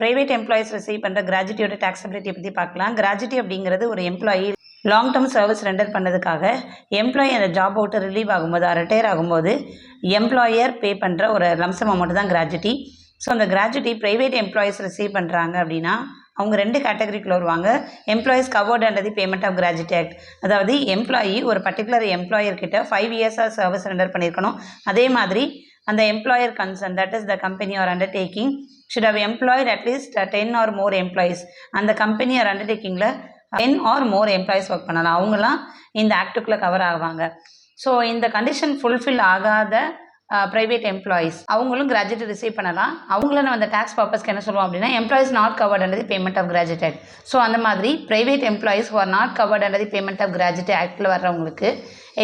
Private employees receive பண்ணுற கிராஜுவிட்டியோட டேக்ஸபிலிட்டி பற்றி பார்க்கலாம். கிராஜுவிட்டி அப்படிங்கிறது ஒரு employee long term service render பண்ணதுக்காக எம்ப்ளாயி அந்த ஜாப் விட்டு ரிலீவ் ஆகும்போது ரிட்டையர் ஆகும்போது எம்ப்ளாயர் பே பண்ணுற ஒரு லம்சம் அமௌண்ட் தான் கிராஜுவிட்டி. ஸோ அந்த கிராஜுவிட்டி ப்ரைவேட் எம்ப்ளாயிஸ் ரிசீவ் பண்ணுறாங்க அப்படின்னா அவங்க 2 கேட்டகரிக்குள்ள வருவாங்க. Employees covered under the payment of gratuity act. அதாவது எம்ப்ளாயி ஒரு பர்டிகுலர் எம்ப்ளாயர் கிட்ட 5 இயர்ஸாக சர்வீஸ் ரெண்டர் பண்ணியிருக்கணும். அதே மாதிரி அந்த employer concern, that is the company or undertaking should have employed at least 10 or more employees. அந்த கம்பெனி ஆர் அண்டர்டேக்கிங்கில் 10 or more employees ஒர்க் பண்ணலாம். அவங்களாம் இந்த ஆக்டுக்குள்ளே கவர் ஆவாங்க. ஸோ இந்த கண்டிஷன் ஃபுல்ஃபில் ஆகாத ப்ரைவேட் எம்ப்ளாயிஸ் அவங்களும் கிராஜுவிட்டி ரிசீவ் பண்ணலாம். அவங்கள நம்ம அந்த டேக்ஸ் பர்பஸ்க்கு என்ன சொல்லுவோம் அப்படின்னா employees not covered under the payment of gratuity act. So அந்த மாதிரி private employees are not covered under the payment of gratuity ஆக்டில் வர்றவங்களுக்கு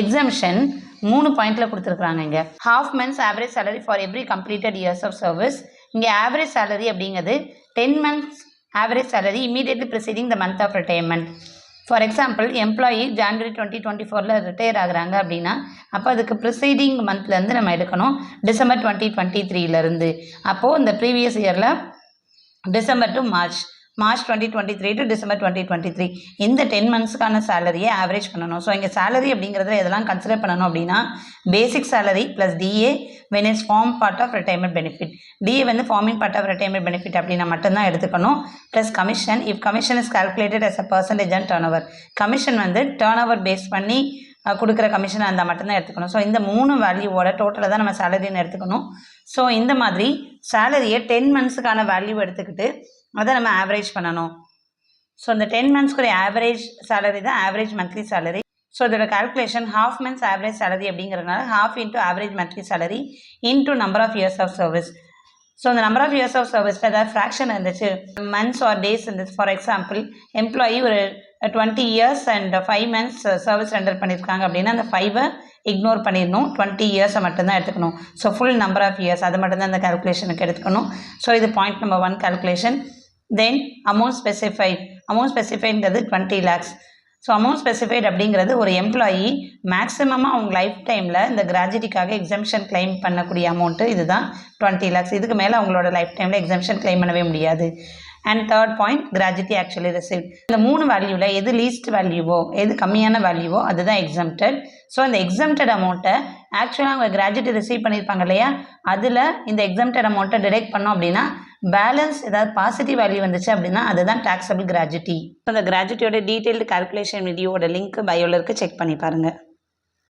எக்ஸம்ஷன் 3 பாயிண்டில் கொடுத்துருக்குறாங்க. இங்கே half months average salary for every completed years of service. இங்கே average salary அப்படிங்கிறது 10 months average salary immediately preceding the month of retirement. For example employee January 2024 retire ஆகுறாங்க அப்படின்னா அப்போ அதுக்கு ப்ரிசைடிங் மந்த்லேருந்து நம்ம எடுக்கணும் டிசம்பர் 2023 அப்போது இந்த ப்ரீவியஸ் இயரில் December to March 2023 to December 2023 இந்த 10 மந்த்ஸ்க்கான சேலரியை ஆவரேஜ் பண்ணணும். ஸோ இங்கே சேலரி அப்படிங்கிறதுல எதெல்லாம் கன்சிடர் பண்ணணும் அப்படின்னா basic salary plus DA when it's form part of retirement benefit. DA வந்து forming part of retirement benefit அப்படின்னா மட்டும்தான் எடுத்துக்கணும். Plus commission, if commission is calculated as a percentage on turnover. Commission வந்து turnover base பண்ணி கொடுக்குற commission அந்த மட்டும்தான் எடுத்துக்கணும். ஸோ இந்த 3 வேல்யூவோட டோட்டலாக தான் நம்ம சேலரின்னு எடுத்துக்கணும். ஸோ இந்த மாதிரி சேலரியை 10 மந்த்ஸுக்கான வேல்யூ எடுத்துக்கிட்டு அதை நம்ம ஆவரேஜ் பண்ணணும். ஸோ இந்த 10 மந்த்ஸ்க்குரிய ஆவரேஜ் சேலரி தான் ஆவரேஜ் மந்த்லி சேலரி. ஸோ இதோட calculation half months average salary அப்படிங்கிறதுனால half into average monthly salary into number of years of service. So இந்த நம்பர் ஆஃப் இயர்ஸ் ஆஃப் சர்வீஸில் ஏதாவது ஃப்ராக்ஷன் இருந்துச்சு, மந்த்ஸ் ஆர் டேஸ் இருந்துச்சு. For example employee ஒரு 20 years and 5 months service render பண்ணியிருக்காங்க அப்படின்னா அந்த 5 இக்னோர் பண்ணிடணும், 20 இயர்ஸை மட்டும்தான் எடுத்துக்கணும். So full number of years அது மட்டும்தான் அந்த கால்குலேஷனுக்கு எடுத்துக்கணும். ஸோ இது point number 1 calculation. Then amount ஸ்பெசிஃபைங்கிறது 20 lakhs. ஸோ அமௌண்ட் ஸ்பெசிஃபைட் அப்படிங்கிறது ஒரு எம்ப்ளாயி மேக்ஸிமமாக அவங்க லைஃப் டைமில் இந்த கிராஜுவிட்டிக்காக எக்ஸம்ஷன் கிளைம் பண்ணக்கூடிய அமௌண்ட்டு இதுதான் 20 lakhs. இதுக்கு மேலே அவங்களோட லைஃப் டைமில் எக்ஸம்ஷன் கிளைம் பண்ணவே முடியாது. And third point gratuity actually received. இந்த 3 வேல்யூவில் எது லீஸ்ட் வேல்யூவோ எது கம்மியான வேல்யூவோ அதுதான் எக்ஸம்டட். ஸோ அந்த எக்ஸம்டட் அமௌண்ட்டை ஆக்சுவலாக அவங்க கிராஜுவிட்டி ரிசீவ் பண்ணியிருப்பாங்க இல்லையா, அதில் இந்த எக்ஸம்டட் அமௌண்ட்டை டிடெக்ட் பண்ணோம் அப்படின்னா பேலன்ஸ் ஏதாவது பாசிட்டிவ் வேல்யூ வந்துச்சு அப்படின்னா அதுதான் டாக்ஸபிள் கிராஜுவிட்டி. ஸோ அந்த கிராஜுவிட்டியோட டீட்டெயில்டு கால்குலேஷன் வீடியோட லிங்க் பயோவில் இருக்குது, செக் பண்ணி பாருங்கள்.